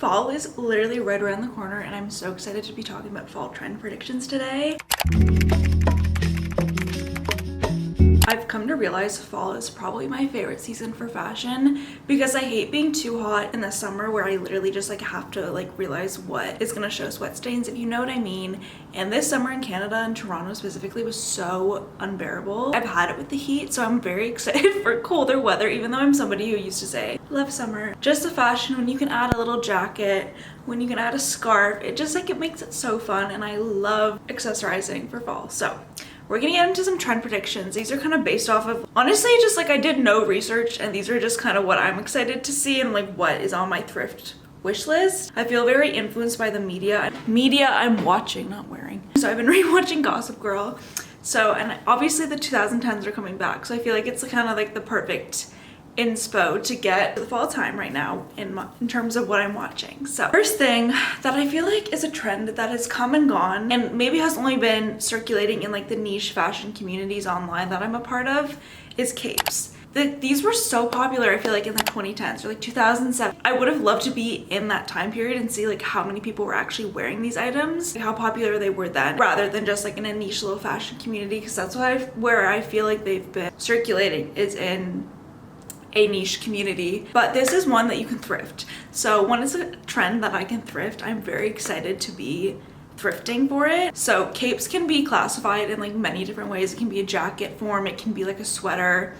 Fall is literally right around the corner and I'm so excited to be talking about fall trend predictions today. I've come to realize fall is probably my favorite season for fashion because I hate being too hot in the summer where I literally just like have to like realize what is gonna show sweat stains, if you know what I mean. And this summer in Canada and Toronto specifically was so unbearable. I've had it with the heat, so I'm very excited for colder weather, even though I'm somebody who used to say, love summer. Just the fashion, when you can add a little jacket, when you can add a scarf, it just like, it makes it so fun, and I love accessorizing for fall. So we're gonna get into some trend predictions. These are kind of based off of, honestly, just like I did no research, and these are just kind of what I'm excited to see and like what is on my thrift wish list. I feel very influenced by the media I'm watching, not wearing. So I've been rewatching Gossip Girl. So, and obviously the 2010s are coming back. So I feel like it's kind of like the perfect inspo to get the fall time right now in terms of what I'm watching. So first thing that I feel like is a trend that has come and gone and maybe has only been circulating in like the niche fashion communities online that I'm a part of is capes. These were so popular, I feel like, in the 2010s or like 2007. I would have loved to be in that time period and see like how many people were actually wearing these items, like how popular they were then, rather than just like in a niche little fashion community, because that's where I feel like they've been circulating, is in a niche community. But this is one that you can thrift. So one is a trend that I can thrift. I'm very excited to be thrifting for it. So capes can be classified in like many different ways. It can be a jacket form, it can be like a sweater.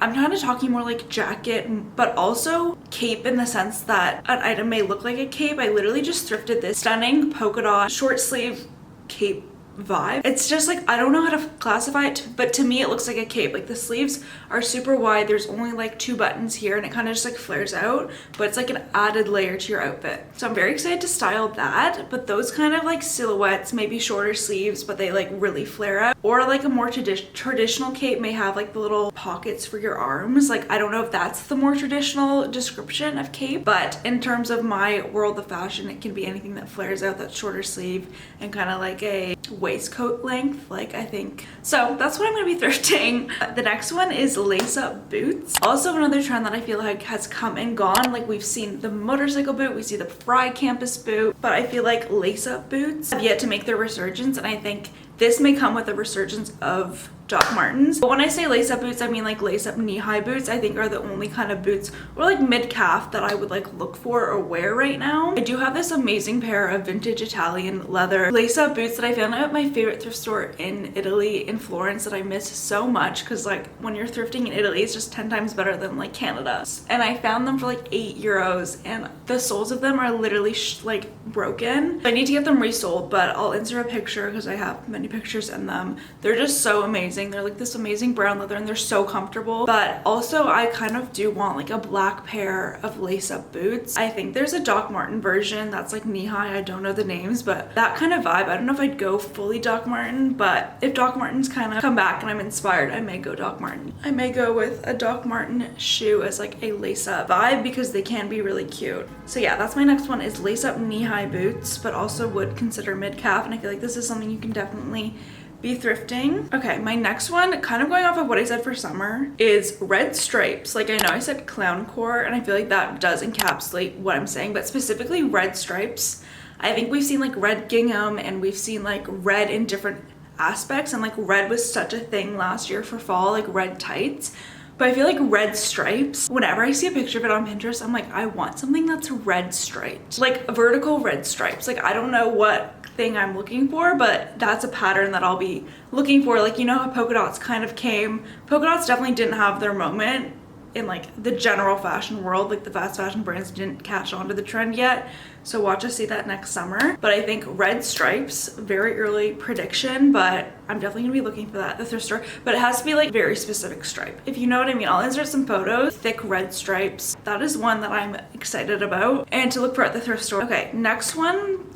I'm kind of talking more like jacket, but also cape in the sense that an item may look like a cape. I literally just thrifted this stunning polka dot short sleeve cape vibe. It's just like, I don't know how to classify it, but to me it looks like a cape. Like the sleeves are super wide, there's only like 2 buttons here, and it kind of just like flares out, but it's like an added layer to your outfit. So I'm very excited to style that. But those kind of like silhouettes, maybe shorter sleeves but they like really flare out, or like a more traditional cape may have like the little pockets for your arms. Like I don't know if that's the more traditional description of cape, but in terms of my world of fashion, it can be anything that flares out, that shorter sleeve and kind of like a waistcoat length, like I think. So that's what I'm gonna be thrifting. The next one is lace up boots. Also another trend that I feel like has come and gone. Like we've seen the motorcycle boot, we see the Fry campus boot, but I feel like lace up boots have yet to make their resurgence, and I think this may come with a resurgence of Doc Martens. But when I say lace up boots, I mean like lace up knee-high boots. I think are the only kind of boots, or like mid-calf, that I would like look for or wear right now. I do have this amazing pair of vintage Italian leather lace up boots that I found at my favorite thrift store in Italy, in Florence, that I miss so much, because like when you're thrifting in Italy, it's just 10 times better than like Canada. And I found them for like €8, and the soles of them are literally like broken. I need to get them resold, but I'll insert a picture because I have many pictures in them. They're just so amazing. They're like this amazing brown leather and they're so comfortable. But also I kind of do want like a black pair of lace up boots. I think there's a Doc Marten version that's like knee-high. I don't know the names, but that kind of vibe. I don't know if I'd go fully Doc Marten, but if Doc Martens kind of come back and I'm inspired, I may go Doc Marten. I may go with a Doc Marten shoe as like a lace up vibe because they can be really cute. So yeah, that's my next one, is lace up knee-high boots, but also would consider mid-calf, and I feel like this is something you can definitely be thrifting. Okay, my next one, kind of going off of what I said for summer, is red stripes. Like I know I said clown core, and I feel like that does encapsulate what I'm saying, but specifically red stripes. I think we've seen like red gingham, and we've seen like red in different aspects, and like red was such a thing last year for fall, like red tights. But I feel like red stripes, whenever I see a picture of it on Pinterest, I'm like, I want something that's red striped, like vertical red stripes. Like I don't know what thing I'm looking for, but that's a pattern that I'll be looking for. Like, you know how polka dots kind of came, polka dots definitely didn't have their moment in like the general fashion world. Like the fast fashion brands didn't catch on to the trend yet, so watch us see that next summer. But I think red stripes, very early prediction, but I'm definitely gonna be looking for that at the thrift store. But it has to be like very specific stripe, if you know what I mean. I'll insert some photos. Thick red stripes, that is one that I'm excited about and to look for at the thrift store. Okay, next one,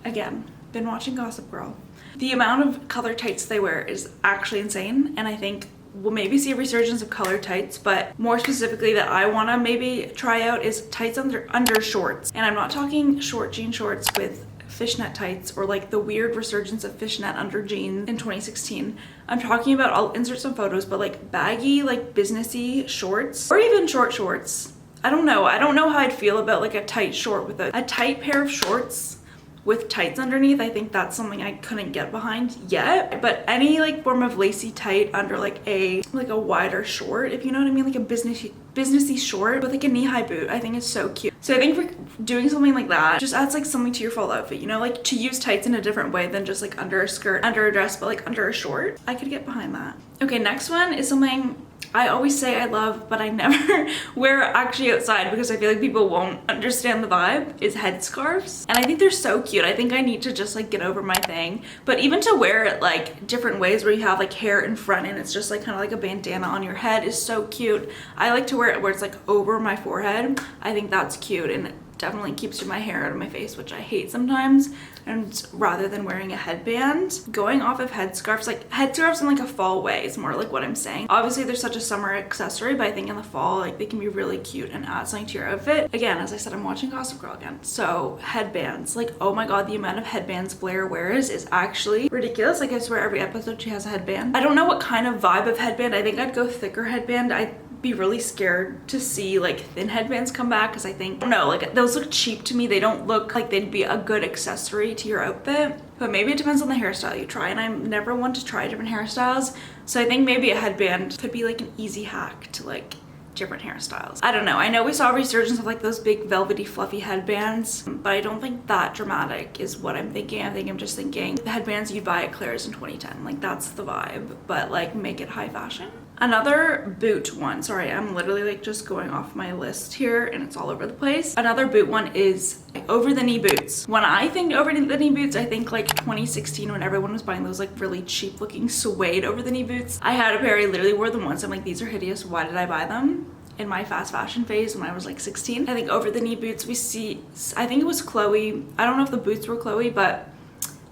again, been watching Gossip Girl. The amount of color tights they wear is actually insane, and I think we'll maybe see a resurgence of color tights, but more specifically that I want to maybe try out is tights under shorts. And I'm not talking short jean shorts with fishnet tights or like the weird resurgence of fishnet under jeans in 2016. I'm talking about, I'll insert some photos, but like baggy, like businessy shorts, or even short shorts I don't know how I'd feel about like a tight short with a tight pair of shorts with tights underneath. I think that's something I couldn't get behind yet, but any like form of lacy tight under like a wider short, if you know what I mean, like a businessy short with like a knee-high boot, I think is so cute. So I think for doing something like that just adds like something to your fall outfit, you know, like to use tights in a different way than just like under a skirt, under a dress, but like under a short. I could get behind that. Okay, next one is something I always say I love, but I never wear actually outside because I feel like people won't understand the vibe, is headscarves. And I think they're so cute. I think I need to just like get over my thing. But even to wear it like different ways where you have like hair in front and it's just like kind of like a bandana on your head is so cute. I like to wear it where it's like over my forehead. I think that's cute, and it definitely keeps my hair out of my face, which I hate sometimes. And rather than wearing a headband, going off of headscarves, like headscarves in like a fall way is more like what I'm saying. Obviously they're such a summer accessory, but I think in the fall like they can be really cute and add something to your outfit. Again, as I said, I'm watching Gossip Girl again, so headbands, like oh my god, the amount of headbands Blair wears is actually ridiculous. Like I swear every episode she has a headband. I don't know what kind of vibe of headband. I think I'd go thicker headband. I'd be really scared to see like thin headbands come back because I think, no, like those look cheap to me. They don't look like they'd be a good accessory to your outfit, but maybe it depends on the hairstyle you try, and I'm never one to try different hairstyles, so I think maybe a headband could be like an easy hack to like different hairstyles. I don't know. I know we saw a resurgence of like those big velvety fluffy headbands, but I don't think that dramatic is what I'm thinking. I think I'm just thinking the headbands you'd buy at Claire's in 2010, like that's the vibe, but like make it high fashion. Another boot one, sorry, I'm literally like just going off my list here and it's all over the place. Another boot one is over the knee boots. When I think over the knee boots, I think like 2016 when everyone was buying those like really cheap looking suede over the knee boots. I had a pair, I literally wore them once. I'm like, these are hideous. Why did I buy them? In my fast fashion phase when I was like 16. I think over the knee boots we see, I think it was Chloe. I don't know if the boots were Chloe, but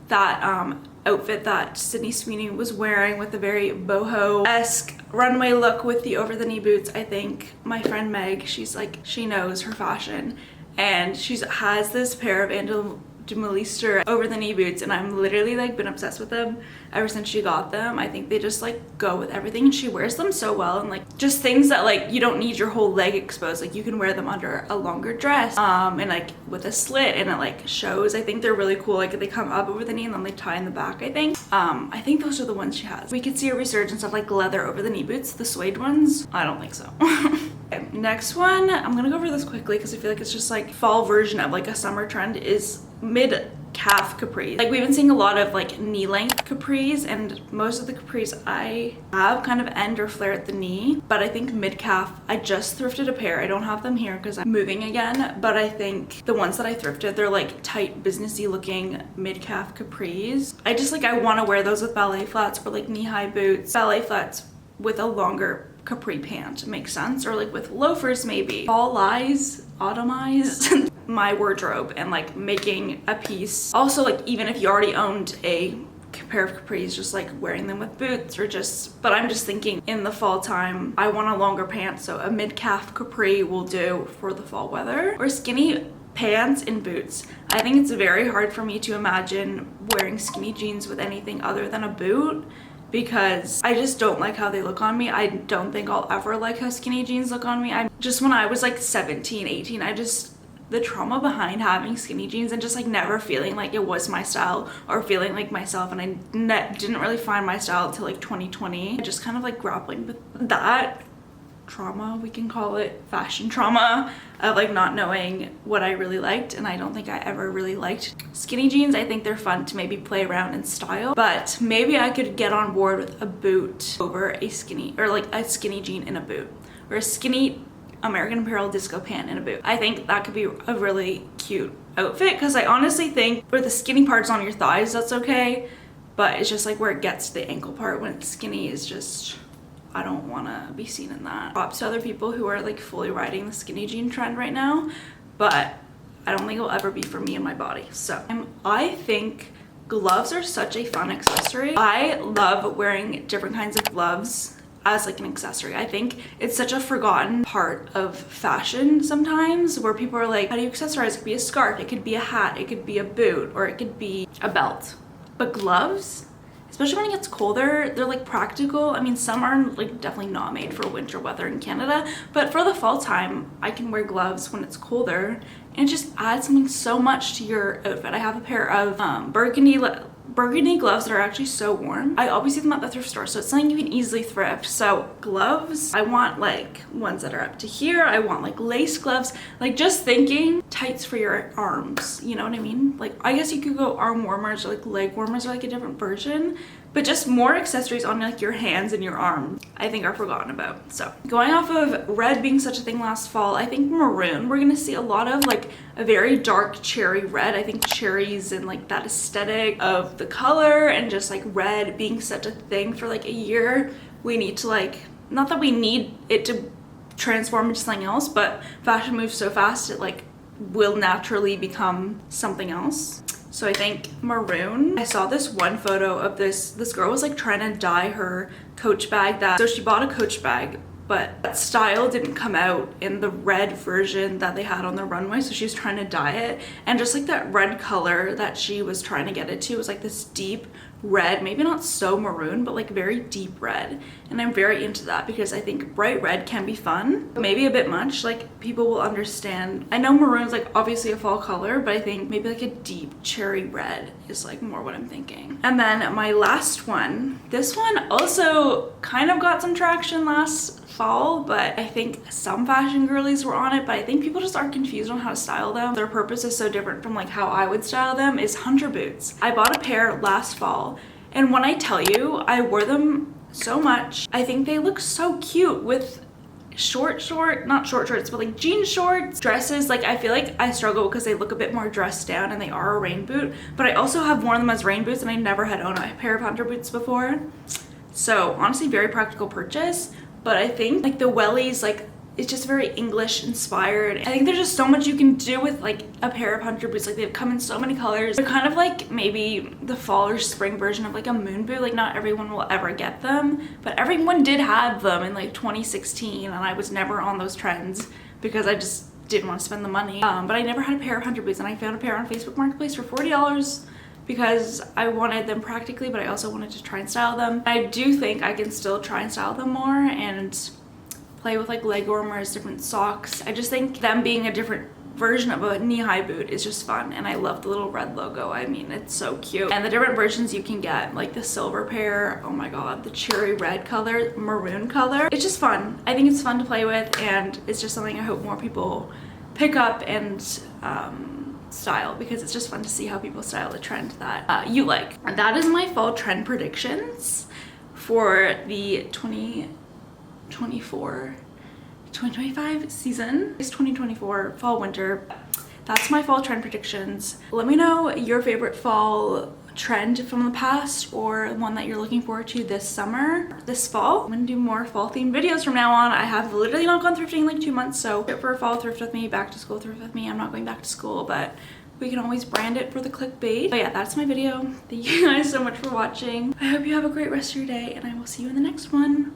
that outfit that Sydney Sweeney was wearing with a very boho-esque runway look with the over the knee boots. I think my friend Meg, she's like, she knows her fashion, and she has this pair of Angela Demolister over the knee boots, and I'm literally like been obsessed with them ever since she got them. I think they just like go with everything, and she wears them so well, and like just things that like you don't need your whole leg exposed. Like you can wear them under a longer dress and like with a slit, and it like shows. I think they're really cool. Like they come up over the knee and then they tie in the back. I think those are the ones she has. We could see a resurgence of like leather over the knee boots, the suede ones. I don't think so. Okay, next one, I'm gonna go over this quickly because I feel like it's just like fall version of like a summer trend, is mid-calf capris. Like we've been seeing a lot of like knee-length capris, and most of the capris I have kind of end or flare at the knee, but I think mid-calf, I just thrifted a pair. I don't have them here because I'm moving again, but I think the ones that I thrifted, they're like tight businessy looking mid-calf capris. I just like, I want to wear those with ballet flats or like knee-high boots, ballet flats with a longer capri pant makes sense, or like with loafers maybe. Fall eyes, autumn eyes my wardrobe and like making a piece. Also like even if you already owned a pair of capris, just like wearing them with boots or just, but I'm just thinking in the fall time I want a longer pant, so a mid-calf capri will do for the fall weather, or skinny pants and boots. I think it's very hard for me to imagine wearing skinny jeans with anything other than a boot, because I just don't like how they look on me. I don't think I'll ever like how skinny jeans look on me. I just, when I was like 17, 18, the trauma behind having skinny jeans and just like never feeling like it was my style or feeling like myself, and I didn't really find my style until like 2020. Just kind of like grappling with that trauma, we can call it fashion trauma, of like not knowing what I really liked, and I don't think I ever really liked skinny jeans. I think they're fun to maybe play around in style, but maybe I could get on board with a boot over a skinny, or like a skinny jean in a boot, or a skinny American Apparel disco pant in a boot. I think that could be a really cute outfit, because I honestly think where the skinny part's on your thighs, that's okay, but it's just like where it gets to the ankle part when it's skinny is just, I don't want to be seen in that. Props to other people who are like fully riding the skinny jean trend right now, but I don't think it'll ever be for me and my body. So I think gloves are such a fun accessory. I love wearing different kinds of gloves as like an accessory. I think it's such a forgotten part of fashion sometimes, where people are like, how do you accessorize? It could be a scarf, it could be a hat, it could be a boot, or it could be a belt. But gloves, especially when it gets colder. They're like practical. I mean, some are like definitely not made for winter weather in Canada, but for the fall time, I can wear gloves when it's colder, and it just adds something so much to your outfit. I have a pair of burgundy gloves that are actually so warm. I always see them at the thrift store, so it's something you can easily thrift. So gloves, I want like ones that are up to here. I want like lace gloves, like just thinking tights for your arms, you know what I mean? Like I guess you could go arm warmers or like leg warmers or like a different version, but just more accessories on like your hands and your arms I think are forgotten about. So going off of red being such a thing last fall, I think maroon, we're gonna see a lot of like a very dark cherry red. I think cherries and like that aesthetic of the color and just like red being such a thing for like a year, we need to like, not that we need it to transform into something else, but fashion moves so fast it like will naturally become something else. So I think maroon. I saw this one photo of this girl was like trying to dye her Coach bag, so she bought a Coach bag, but that style didn't come out in the red version that they had on the runway, so she was trying to dye it, and just like that red color that she was trying to get it to was like this deep red, maybe not so maroon, but like very deep red, and I'm very into that because I think bright red can be fun, maybe a bit much, like people will understand. I know maroon's like obviously a fall color, but I think maybe like a deep cherry red is like more what I'm thinking. And then my last one, this one also kind of got some traction last fall, but I think some fashion girlies were on it, but I think people just are confused on how to style them. Their purpose is so different from like how I would style them. Is hunter boots. I bought a pair last fall, and when I tell you, I wore them so much. I think they look so cute with not short shorts, but like jean shorts, dresses. Like I feel like I struggle because they look a bit more dressed down and they are a rain boot, but I also have worn them as rain boots and I never had owned a pair of hunter boots before. So honestly, very practical purchase. But I think like the wellies, like it's just very English inspired. I think there's just so much you can do with like a pair of hunter boots. Like they've come in so many colors. They're kind of like maybe the fall or spring version of like a moon boot. Like not everyone will ever get them, but everyone did have them in like 2016, and I was never on those trends because I just didn't want to spend the money. But I never had a pair of hunter boots, and I found a pair on Facebook Marketplace for $40 because I wanted them practically, but I also wanted to try and style them. I do think I can still try and style them more and play with like leg warmers, different socks. I just think them being a different version of a knee-high boot is just fun, and I love the little red logo. I mean, it's so cute. And the different versions you can get, like the silver pair, oh my god, the cherry red color, maroon color. It's just fun. I think it's fun to play with, and it's just something I hope more people pick up and style, because it's just fun to see how people style the trend that you like. And that is my fall trend predictions for the 2025 season. It's 2024 fall winter. That's my fall trend predictions. Let me know your favorite fall trend from the past, or one that you're looking forward to this summer, this fall. I'm gonna do more fall themed videos from now on. I have literally not gone thrifting in like 2 months, so for fall thrift with me, back to school thrift with me. I'm not going back to school, but we can always brand it for the clickbait. But yeah, that's my video. Thank you guys so much for watching. I hope you have a great rest of your day, and I will see you in the next one.